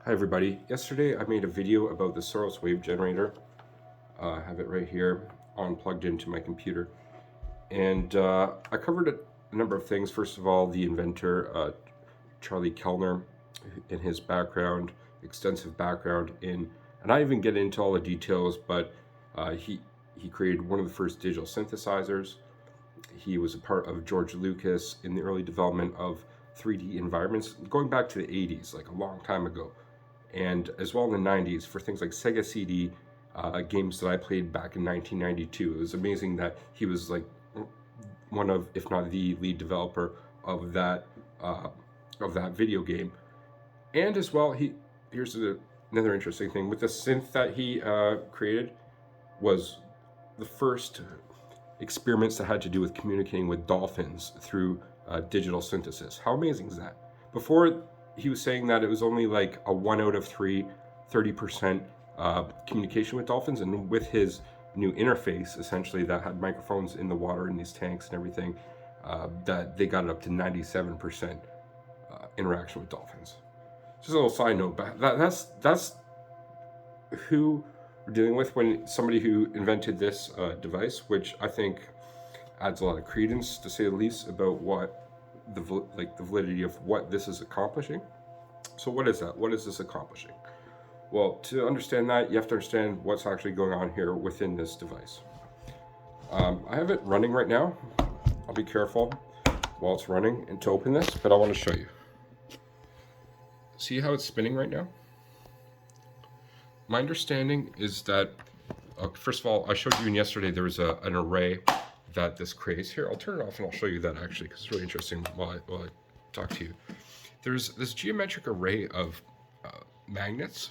Hi everybody. Yesterday I made a video about the Saros Wave Generator. I have it right here on plugged into my computer. And I covered a number of things. First of all, the inventor, Charlie Kellner, in his background, extensive background and I even get into all the details, but he created one of the first digital synthesizers. He was a part of George Lucas in the early development of 3D environments, going back to the 80s, like a long time ago, and as well in the 90s for things like Sega CD games that I played back in 1992. It was amazing that he was like one of, if not the lead developer uh, of that video game. And as well, here's another interesting thing with the synth that he created was the first experiments that had to do with communicating with dolphins through digital synthesis. How amazing is that? Before, he was saying that it was only like a 1 out of 3, 30% communication with dolphins, and with his new interface, essentially, that had microphones in the water in these tanks and everything, that they got it up to 97% interaction with dolphins. Just a little side note, but that's who we're dealing with when somebody who invented this device, which I think adds a lot of credence, to say the least, about what the validity of what this is accomplishing. So what is that? What is this accomplishing? Well, to understand that, you have to understand what's actually going on here within this device. I have it running right now. I'll be careful while it's running and to open this, but I want to show you. See how it's spinning right now? My understanding is that, first of all, I showed you yesterday there was an array that this creates. Here, I'll turn it off and I'll show you that actually, because it's really interesting while I talk to you. There's this geometric array of magnets,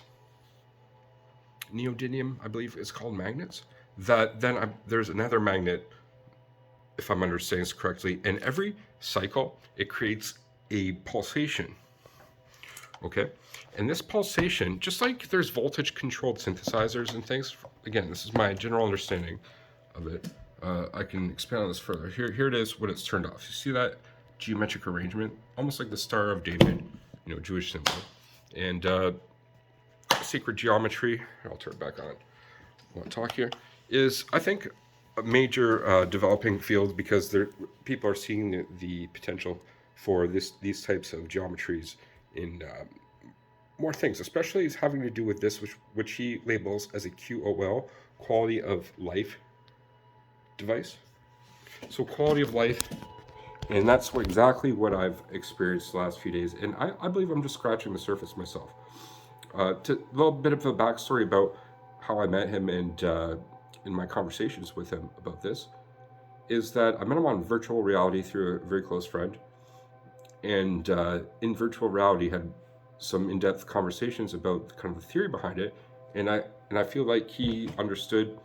neodymium, I believe it's called, magnets, that then there's another magnet, if I'm understanding this correctly, and every cycle it creates a pulsation. Okay, and this pulsation, just like there's voltage controlled synthesizers and things, again, this is my general understanding of it. I can expand on this further. Here it is when it's turned off. You see that geometric arrangement, almost like the Star of David, Jewish symbol, and sacred geometry. I'll turn it back on. I want to talk here is, I think, a major developing field, because people are seeing the potential for these types of geometries in more things, especially having to do with this, which he labels as a QOL, quality of life device. So quality of life, and that's exactly what I've experienced the last few days, and I believe I'm just scratching the surface myself. A little bit of a backstory about how I met him and in my conversations with him about this is that I met him on virtual reality through a very close friend, and in virtual reality had some in-depth conversations about kind of the theory behind it, and I feel like he understood.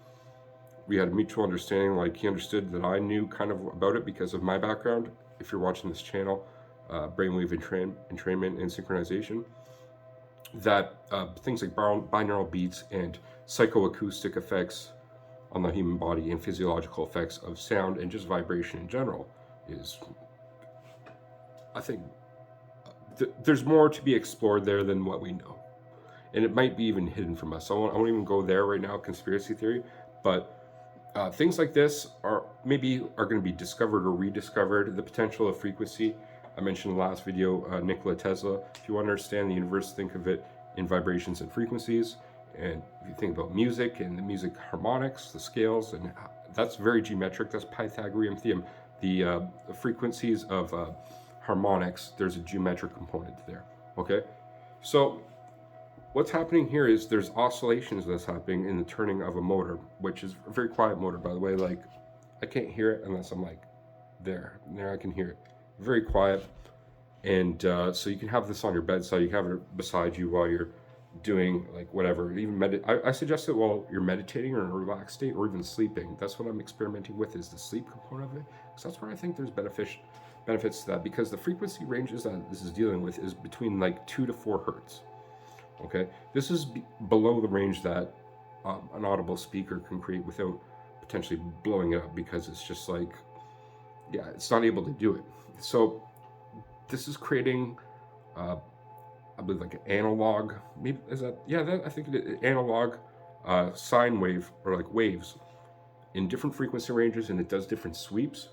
We had a mutual understanding. Like, he understood that I knew kind of about it because of my background. If you're watching this channel, brainwave entrainment and synchronization, that things like binaural beats and psychoacoustic effects on the human body and physiological effects of sound and just vibration in general is, I think, there's more to be explored there than what we know, and it might be even hidden from us. I won't even go there right now, conspiracy theory, but things like this are going to be discovered or rediscovered. The potential of frequency, I mentioned in the last video, Nikola Tesla. If you want to understand the universe, think of it in vibrations and frequencies. And if you think about music and the music harmonics, the scales, and that's very geometric. That's Pythagorean theorem. The frequencies of harmonics, there's a geometric component there. Okay, so what's happening here is there's oscillations that's happening in the turning of a motor, which is a very quiet motor, by the way. Like, I can't hear it unless I'm like there I can hear it. Very quiet. And so you can have this on your bedside. You can have it beside you while you're doing like whatever. Even I suggest it while you're meditating or in a relaxed state, or even sleeping. That's what I'm experimenting with, is the sleep component of it, because that's where I think there's benefits to that, because the frequency ranges that this is dealing with is between like 2 to 4 hertz. Okay, this is below the range that an audible speaker can create without potentially blowing it up, because it's just like, yeah, it's not able to do it. So this is creating I believe like an analog, maybe is that, yeah, that, I think it is analog sine wave, or like waves in different frequency ranges, and it does different sweeps,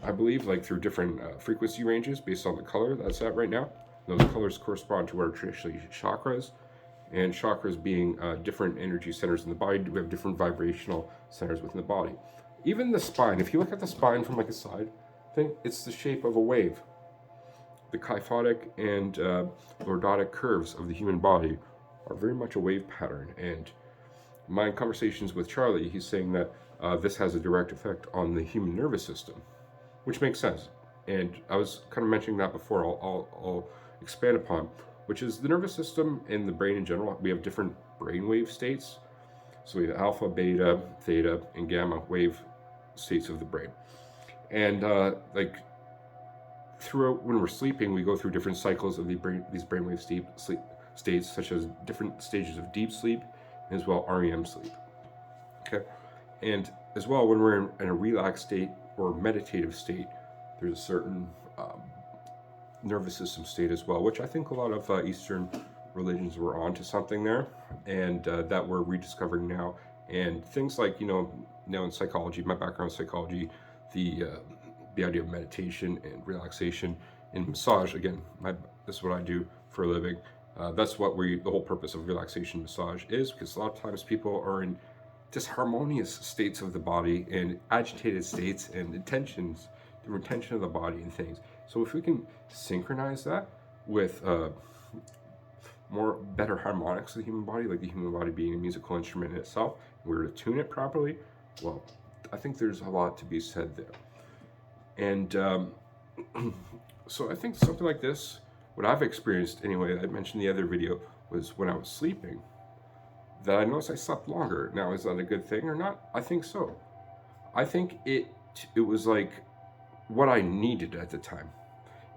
I believe, like through different frequency ranges based on the color that's at right now. Those colors correspond to our traditionally chakras, and chakras being different energy centers in the body. We have different vibrational centers within the body. Even the spine, if you look at the spine from like a side thing, it's the shape of a wave. The kyphotic and lordotic curves of the human body are very much a wave pattern. And my conversations with Charlie, he's saying that this has a direct effect on the human nervous system, which makes sense. And I was kind of mentioning that before. I'll expand upon, which is the nervous system and the brain in general. We have different brainwave states. So we have alpha, beta, theta, and gamma wave states of the brain. And like throughout when we're sleeping, we go through different cycles of these brainwave states, such as different stages of deep sleep, as well REM sleep. Okay, and as well when we're in a relaxed state or meditative state, there's a certain nervous system state as well, which I think a lot of Eastern religions were onto something there, and that we're rediscovering now. And things like, now in psychology, my background in psychology, the idea of meditation and relaxation and massage. Again, this is what I do for a living. That's what the whole purpose of relaxation massage is, because a lot of times people are in disharmonious states of the body and agitated states and different tension of the body and things. So if we can synchronize that with better harmonics of the human body, like the human body being a musical instrument in itself, and we were to tune it properly, well, I think there's a lot to be said there. And so I think something like this, what I've experienced anyway, I mentioned the other video, was when I was sleeping, that I noticed I slept longer. Now, is that a good thing or not? I think so. I think it was like what I needed at the time.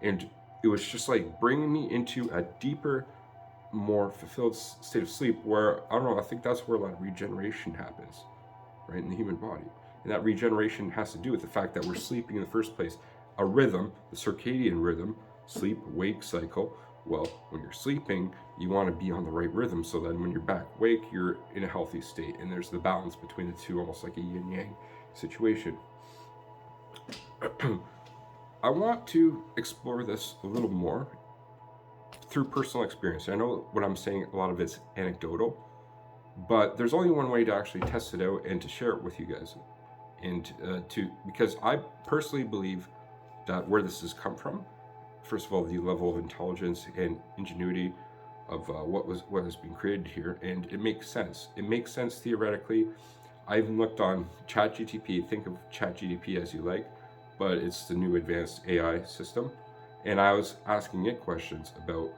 And it was just like bringing me into a deeper, more fulfilled state of sleep where, I don't know, I think that's where a lot of regeneration happens, right, in the human body. And that regeneration has to do with the fact that we're sleeping in the first place. A rhythm, the circadian rhythm, sleep-wake cycle. Well, when you're sleeping, you want to be on the right rhythm, so then when you're back awake, you're in a healthy state. And there's the balance between the two, almost like a yin-yang situation. I want to explore this a little more through personal experience. I know what I'm saying, a lot of it's anecdotal, but there's only one way to actually test it out and to share it with you guys. And because I personally believe that where this has come from, first of all, the level of intelligence and ingenuity of what has been created here, and it makes sense. It makes sense theoretically. I even looked on ChatGPT. Think of ChatGPT as you like, but it's the new advanced AI system, and I was asking it questions about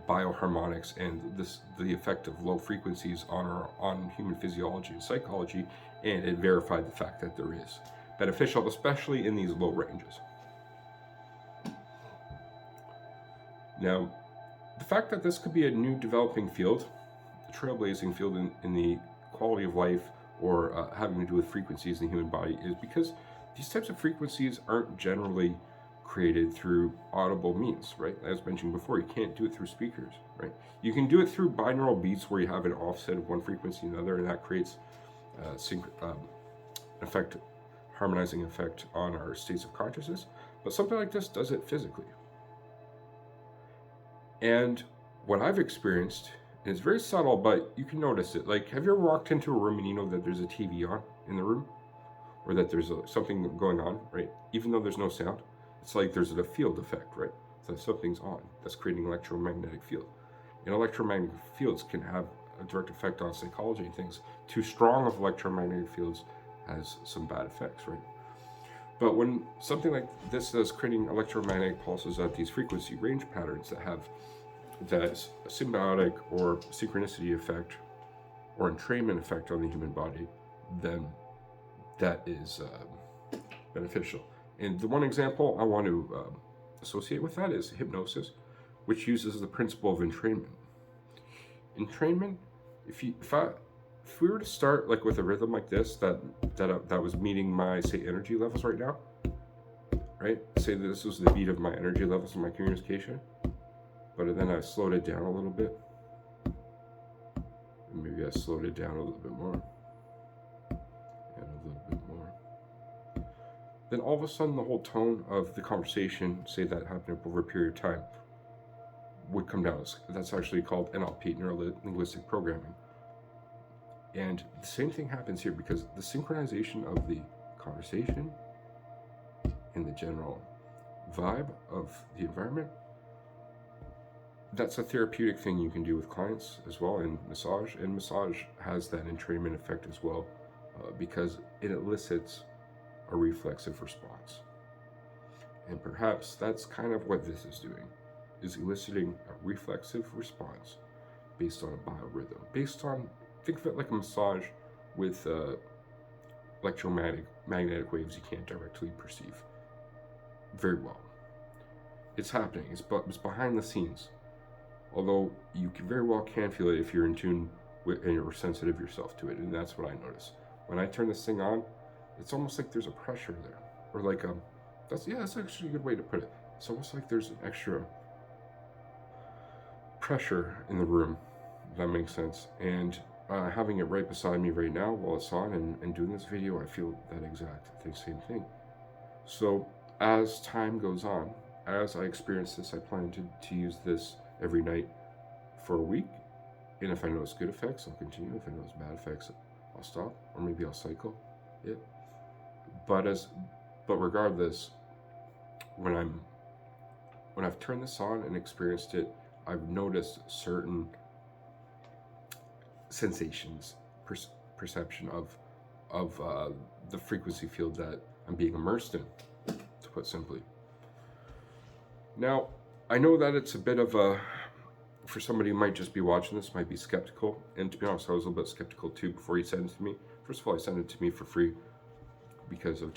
bioharmonics and the effect of low frequencies on human physiology and psychology, and it verified the fact that there is beneficial, especially in these low ranges. Now, the fact that this could be a new developing field, a trailblazing field in the quality of life, or having to do with frequencies in the human body, is because these types of frequencies aren't generally created through audible means, right? As mentioned before, you can't do it through speakers, right? You can do it through binaural beats where you have an offset of one frequency and another, and that creates harmonizing effect on our states of consciousness. But something like this does it physically. And what I've experienced, and it's very subtle, but you can notice it. Like, have you ever walked into a room and you know that there's a TV on in the room? Or that there's something going on, right? Even though there's no sound. It's like there's a field effect, right? So something's on. That's creating an electromagnetic field. And electromagnetic fields can have a direct effect on psychology and things. Too strong of electromagnetic fields has some bad effects, right? But when something like this is creating electromagnetic pulses at these frequency range patterns that have that symbiotic or synchronicity effect or entrainment effect on the human body, then that is beneficial. And the one example I want to associate with that is hypnosis, which uses the principle of entrainment. Entrainment, if we were to start like with a rhythm like this that was meeting my, say, energy levels right now, right? Say that this was the beat of my energy levels in my communication. but then I slowed it down a little bit. And maybe I slowed it down a little bit more. And a little bit more. Then all of a sudden the whole tone of the conversation, say that happened over a period of time, would come down. That's actually called NLP, neuro-linguistic programming. And the same thing happens here, because the synchronization of the conversation and the general vibe of the environment, that's a therapeutic thing you can do with clients as well in massage. And massage has that entrainment effect as well, because it elicits a reflexive response. And perhaps that's kind of what this is doing, is eliciting a reflexive response based on a biorhythm, based on, think of it like a massage with electromagnetic waves you can't directly perceive very well. It's happening, it's behind the scenes, although you very well can feel it if you're in tune with and you're sensitive yourself to it. And that's what I notice when I turn this thing on. It's almost like there's a pressure there, or like that's actually a good way to put it. It's almost like there's an extra pressure in the room, if that makes sense. And having it right beside me right now while it's on and doing this video, I feel that exact same thing. So as time goes on, as I experience this, I plan to use this every night for a week. And if I notice good effects, I'll continue. If I notice bad effects, I'll stop, or maybe I'll cycle it. But regardless, when I've turned this on and experienced it, I've noticed certain sensations, perception of the frequency field that I'm being immersed in, to put simply. Now, I know that it's a bit of for somebody who might just be watching this, might be skeptical. And to be honest, I was a little bit skeptical too before you sent it to me. First of all, I sent it to me for free because of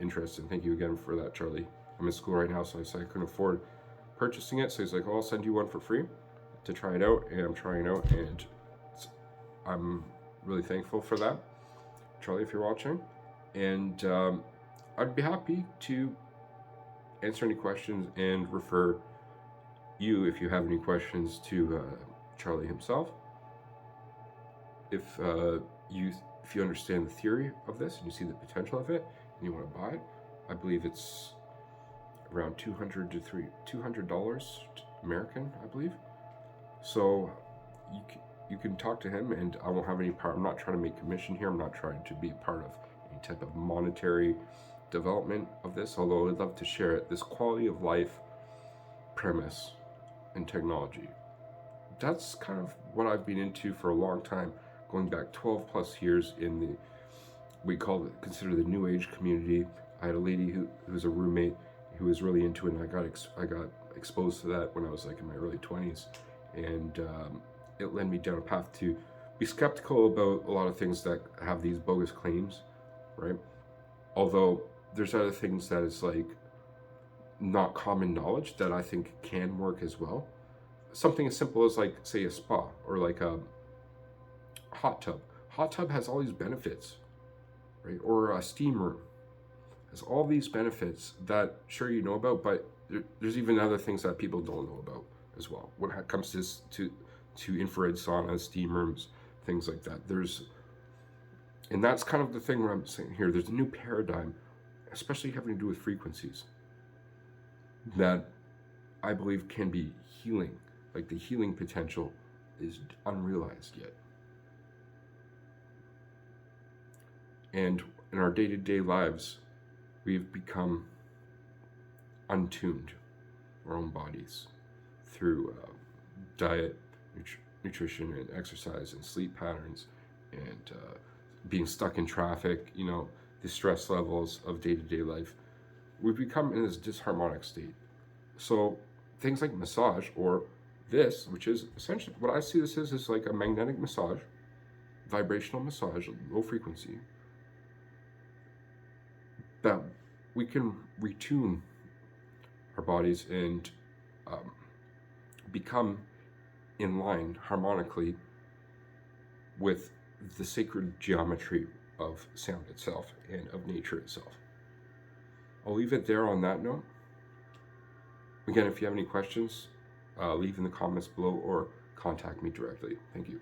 interest, and thank you again for that, Charlie. I'm in school right now, so I said I couldn't afford purchasing it, so he's like, oh, I'll send you one for free to try it out, and I'm trying it out, and I'm really thankful for that, Charlie, if you're watching. And I'd be happy to answer any questions and refer you, if you have any questions, to Charlie himself. If you understand the theory of this and you see the potential of it and you want to buy it, I believe it's around $200 American, I believe. So you can talk to him, and I won't have any part. I'm not trying to make commission here. I'm not trying to be part of any type of monetary development of this, although I'd love to share it. This quality of life premise and technology, that's kind of what I've been into for a long time, going back 12 plus years in the, consider the new age community. I had a lady who was a roommate who was really into it, and I got exposed to that when I was like in my early 20s, and it led me down a path to be skeptical about a lot of things that have these bogus claims, right? Although there's other things that is like not common knowledge that I think can work as well. Something as simple as, like, say, a spa or like a hot tub. Hot tub has all these benefits, right? Or a steam room has all these benefits that sure you know about, but there's even other things that people don't know about as well when it comes to infrared saunas, steam rooms, things like that. And that's kind of the thing where I'm saying here, there's a new paradigm, especially having to do with frequencies, that I believe can be healing. Like, the healing potential is unrealized yet. And in our day-to-day lives, we've become untuned, our own bodies, through diet, nutrition, and exercise, and sleep patterns, and being stuck in traffic, the stress levels of day-to-day life. We've become in this disharmonic state. So things like massage, or this, which is essentially what I see this is like a magnetic massage, vibrational massage, low frequency, that we can retune our bodies and become in line harmonically with the sacred geometry of sound itself and of nature itself. I'll leave it there on that note. Again, if you have any questions, leave in the comments below or contact me directly. Thank you.